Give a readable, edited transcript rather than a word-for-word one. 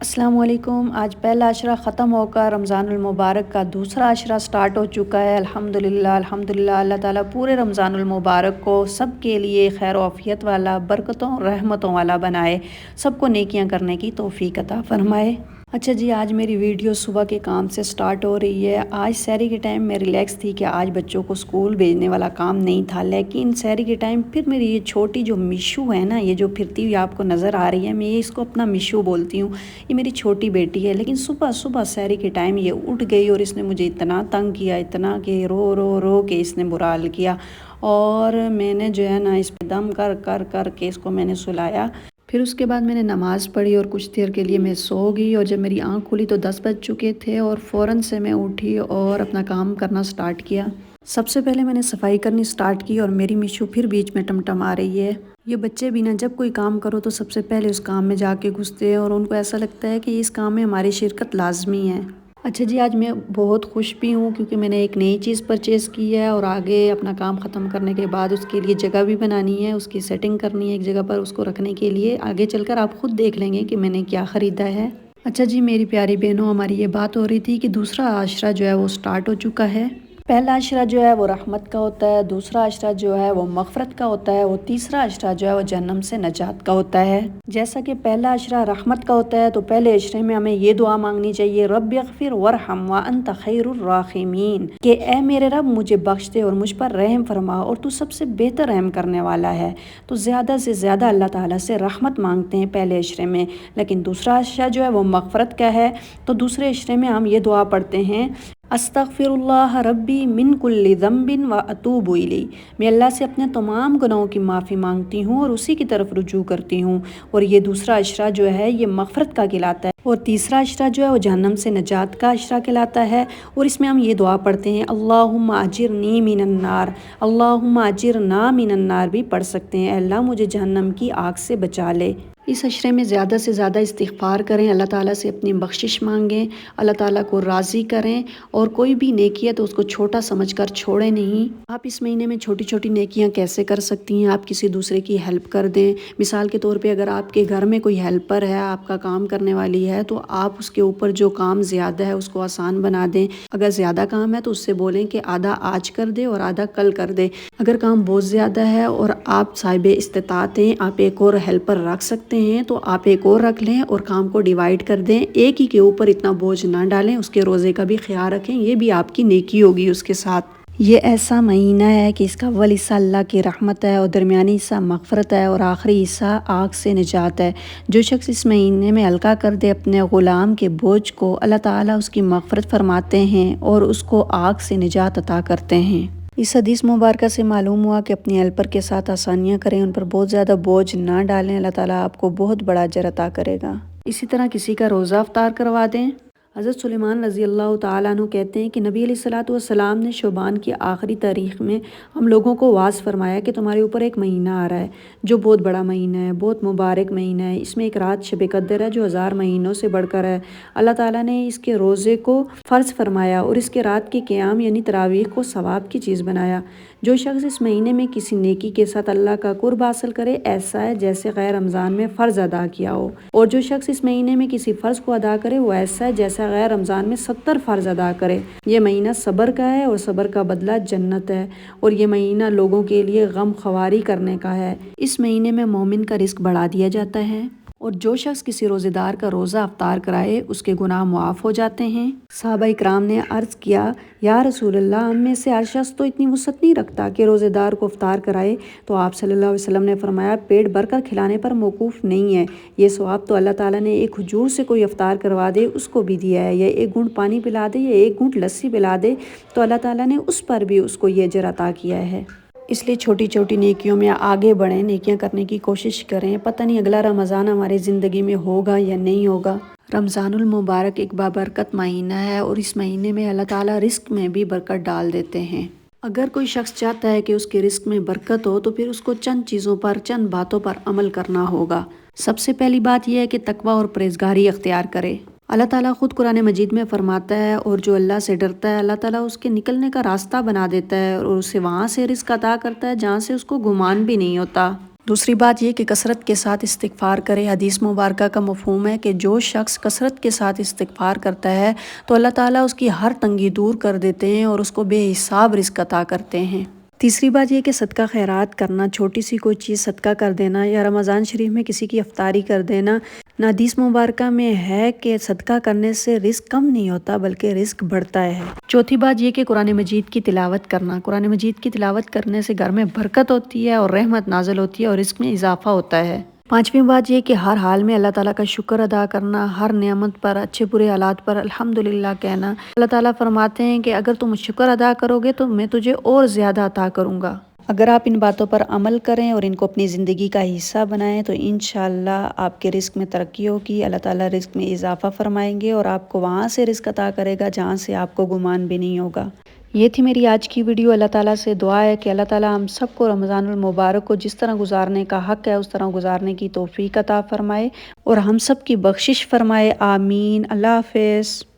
السلام علیکم۔ آج پہلا عشرہ ختم ہو کر رمضان المبارک کا دوسرا عشرہ سٹارٹ ہو چکا ہے۔ الحمدللہ الحمدللہ، اللہ تعالیٰ پورے رمضان المبارک کو سب کے لیے خیر و عافیت والا، برکتوں رحمتوں والا بنائے، سب کو نیکیاں کرنے کی توفیق عطا فرمائے۔ اچھا جی، آج میری ویڈیو صبح کے کام سے سٹارٹ ہو رہی ہے۔ آج سحری کے ٹائم میں ریلیکس تھی کہ آج بچوں کو سکول بھیجنے والا کام نہیں تھا، لیکن سحری کے ٹائم پھر میری یہ چھوٹی جو میشو ہے نا، یہ جو پھرتی ہوئی آپ کو نظر آ رہی ہے، میں اس کو اپنا میشو بولتی ہوں، یہ میری چھوٹی بیٹی ہے، لیکن صبح صبح سحری کے ٹائم یہ اٹھ گئی اور اس نے مجھے اتنا تنگ کیا، اتنا کہ رو رو رو کے اس نے برا حال کیا، اور میں نے جو ہے نا اس پہ دم کر کر کر کے اس کو میں نے سلایا۔ پھر اس کے بعد میں نے نماز پڑھی اور کچھ دیر کے لیے میں سو گئی، اور جب میری آنکھ کھلی تو 10 بج چکے تھے، اور فوراً سے میں اٹھی اور اپنا کام کرنا سٹارٹ کیا۔ سب سے پہلے میں نے صفائی کرنی سٹارٹ کی، اور میری میشو پھر بیچ میں ٹمٹم آ رہی ہے۔ یہ بچے بھی نا جب کوئی کام کرو تو سب سے پہلے اس کام میں جا کے گھستے ہیں، اور ان کو ایسا لگتا ہے کہ اس کام میں ہماری شرکت لازمی ہے۔ اچھا جی، آج میں بہت خوش بھی ہوں کیونکہ میں نے ایک نئی چیز پرچیز کی ہے، اور آگے اپنا کام ختم کرنے کے بعد اس کے لیے جگہ بھی بنانی ہے، اس کی سیٹنگ کرنی ہے ایک جگہ پر اس کو رکھنے کے لیے۔ آگے چل کر آپ خود دیکھ لیں گے کہ میں نے کیا خریدا ہے۔ اچھا جی میری پیاری بہنوں، ہماری یہ بات ہو رہی تھی کہ دوسرا عشرہ جو ہے وہ سٹارٹ ہو چکا ہے۔ پہلا عشرہ جو ہے وہ رحمت کا ہوتا ہے، دوسرا عشرہ جو ہے وہ مغفرت کا ہوتا ہے، اور تیسرا عشرہ جو ہے وہ جہنم سے نجات کا ہوتا ہے۔ جیسا کہ پہلا عشرہ رحمت کا ہوتا ہے تو پہلے عشرے میں ہمیں یہ دعا مانگنی چاہیے، رب اغفر وارحم وانت خیر الراحمین، کہ اے میرے رب مجھے بخش دے اور مجھ پر رحم فرما، اور تو سب سے بہتر رحم کرنے والا ہے۔ تو زیادہ سے زیادہ اللہ تعالیٰ سے رحمت مانگتے ہیں پہلے عشرے میں، لیکن دوسرا عشرہ جو ہے وہ مغفرت کا ہے، تو دوسرے عشرے میں ہم یہ دعا پڑھتے ہیں، استغفر اللہ ربی من کل ذنب واتوب الیہ، میں اللہ سے اپنے تمام گناہوں کی معافی مانگتی ہوں اور اسی کی طرف رجوع کرتی ہوں۔ اور یہ دوسرا عشرہ جو ہے یہ مغفرت کا کہلاتا ہے، اور تیسرا عشرہ جو ہے وہ جہنم سے نجات کا عشرہ کہلاتا ہے، اور اس میں ہم یہ دعا پڑھتے ہیں، اللہم اجرنی من النار، اللہم اجرنا من النار بھی پڑھ سکتے ہیں، اے اللہ مجھے جہنم کی آگ سے بچا لے۔ اس عشرے میں زیادہ سے زیادہ استغفار کریں، اللہ تعالیٰ سے اپنی بخشش مانگیں، اللہ تعالیٰ کو راضی کریں، اور کوئی بھی نیکی ہے تو اس کو چھوٹا سمجھ کر چھوڑیں نہیں۔ آپ اس مہینے میں چھوٹی چھوٹی نیکیاں کیسے کر سکتی ہیں؟ آپ کسی دوسرے کی ہیلپ کر دیں، مثال کے طور پہ اگر آپ کے گھر میں کوئی ہیلپر ہے، آپ کا کام کرنے والی ہے، تو آپ اس کے اوپر جو کام زیادہ ہے اس کو آسان بنا دیں۔ اگر زیادہ کام ہے تو اس سے بولیں کہ آدھا آج کر دے اور آدھا کل کر دے۔ اگر کام بہت زیادہ ہے اور آپ صاحب استطاعت ہیں، آپ ایک اور ہیلپر رکھ سکتے ہیں تو آپ ایک اور رکھ لیں اور کام کو ڈیوائیڈ کر دیں، ایک ہی کے اوپر اتنا بوجھ نہ ڈالیں، اس کے روزے کا بھی خیال رکھیں، یہ بھی آپ کی نیکی ہوگی اس کے ساتھ۔ یہ ایسا مہینہ ہے کہ اس کا اول حصہ اللہ کی رحمت ہے، اور درمیانی حصہ مغفرت ہے، اور آخری حصہ آگ سے نجات ہے۔ جو شخص اس مہینے میں ہلکا کر دے اپنے غلام کے بوجھ کو، اللہ تعالیٰ اس کی مغفرت فرماتے ہیں اور اس کو آگ سے نجات عطا کرتے ہیں۔ اس حدیث مبارکہ سے معلوم ہوا کہ اپنی ہیلپر کے ساتھ آسانیاں کریں، ان پر بہت زیادہ بوجھ نہ ڈالیں، اللہ تعالیٰ آپ کو بہت بڑا اجر عطا کرے گا۔ اسی طرح کسی کا روزہ افطار کروا دیں۔ حضرت سلیمان رضی اللہ تعالیٰ عنہ کہتے ہیں کہ نبی علیہ الصلوۃ والسلام نے شعبان کی آخری تاریخ میں ہم لوگوں کو واعظ فرمایا کہ تمہارے اوپر ایک مہینہ آ رہا ہے جو بہت بڑا مہینہ ہے، بہت مبارک مہینہ ہے، اس میں ایک رات شب قدر ہے جو 1000 مہینوں سے بڑھ کر ہے۔ اللہ تعالیٰ نے اس کے روزے کو فرض فرمایا اور اس کے رات کے قیام یعنی تراویح کو ثواب کی چیز بنایا۔ جو شخص اس مہینے میں کسی نیکی کے ساتھ اللہ کا قرب حاصل کرے، ایسا ہے جیسے غیر رمضان میں فرض ادا کیا ہو، اور جو شخص اس مہینے میں کسی فرض کو ادا کرے وہ ایسا ہے جیسا غیر رمضان میں 70 فرض ادا کرے۔ یہ مہینہ صبر کا ہے اور صبر کا بدلہ جنت ہے، اور یہ مہینہ لوگوں کے لیے غم خواری کرنے کا ہے۔ اس مہینے میں مومن کا رزق بڑھا دیا جاتا ہے، اور جو شخص کسی روزے دار کا روزہ افطار کرائے اس کے گناہ معاف ہو جاتے ہیں۔ صحابہ اکرام نے عرض کیا، یا رسول اللہ، ہم میں سے ہر شخص تو اتنی وسعت نہیں رکھتا کہ روزے دار کو افطار کرائے، تو آپ صلی اللہ علیہ وسلم نے فرمایا، پیٹ بھر کر کھلانے پر موقوف نہیں ہے، یہ ثواب تو اللہ تعالیٰ نے ایک کھجور سے کوئی افطار کروا دے اس کو بھی دیا ہے، یا ایک گھونٹ پانی پلا دے یا ایک گھونٹ لسی پلا دے تو اللہ تعالیٰ نے اس پر بھی اس کو یہ اجر عطا کیا ہے۔ اس لیے چھوٹی چھوٹی نیکیوں میں آگے بڑھیں، نیکیاں کرنے کی کوشش کریں، پتہ نہیں اگلا رمضان ہماری زندگی میں ہوگا یا نہیں ہوگا۔ رمضان المبارک ایک بابرکت مہینہ ہے، اور اس مہینے میں اللہ تعالیٰ رزق میں بھی برکت ڈال دیتے ہیں۔ اگر کوئی شخص چاہتا ہے کہ اس کے رزق میں برکت ہو تو پھر اس کو چند چیزوں پر، چند باتوں پر عمل کرنا ہوگا۔ سب سے پہلی بات یہ ہے کہ تقویٰ اور پرہیزگاری اختیار کرے۔ اللہ تعالیٰ خود قرآن مجید میں فرماتا ہے، اور جو اللہ سے ڈرتا ہے اللہ تعالیٰ اس کے نکلنے کا راستہ بنا دیتا ہے، اور اسے وہاں سے رزق عطا کرتا ہے جہاں سے اس کو گمان بھی نہیں ہوتا۔ دوسری بات یہ کہ کثرت کے ساتھ استغفار کرے۔ حدیث مبارکہ کا مفہوم ہے کہ جو شخص کثرت کے ساتھ استغفار کرتا ہے تو اللہ تعالیٰ اس کی ہر تنگی دور کر دیتے ہیں اور اس کو بے حساب رزق عطا کرتے ہیں۔ تیسری بات یہ کہ صدقہ خیرات کرنا، چھوٹی سی کوئی چیز صدقہ کر دینا یا رمضان شریف میں کسی کی افطاری کر دینا، حدیث مبارکہ میں ہے کہ صدقہ کرنے سے رزق کم نہیں ہوتا بلکہ رزق بڑھتا ہے۔ چوتھی بات یہ کہ قرآن مجید کی تلاوت کرنا، قرآن مجید کی تلاوت کرنے سے گھر میں برکت ہوتی ہے اور رحمت نازل ہوتی ہے اور رزق میں اضافہ ہوتا ہے۔ پانچویں بات یہ کہ ہر حال میں اللہ تعالیٰ کا شکر ادا کرنا، ہر نعمت پر، اچھے برے حالات پر الحمدللہ کہنا۔ اللہ تعالیٰ فرماتے ہیں کہ اگر تم شکر ادا کرو گے تو میں تجھے اور زیادہ عطا کروں گا۔ اگر آپ ان باتوں پر عمل کریں اور ان کو اپنی زندگی کا حصہ بنائیں تو انشاءاللہ آپ کے رزق میں ترقی ہوگی، اللہ تعالیٰ رزق میں اضافہ فرمائیں گے اور آپ کو وہاں سے رزق عطا کرے گا جہاں سے آپ کو گمان بھی نہیں ہوگا۔ یہ تھی میری آج کی ویڈیو۔ اللہ تعالیٰ سے دعا ہے کہ اللہ تعالیٰ ہم سب کو رمضان المبارک کو جس طرح گزارنے کا حق ہے اس طرح گزارنے کی توفیق عطا فرمائے اور ہم سب کی بخشش فرمائے، آمین۔ اللہ حافظ۔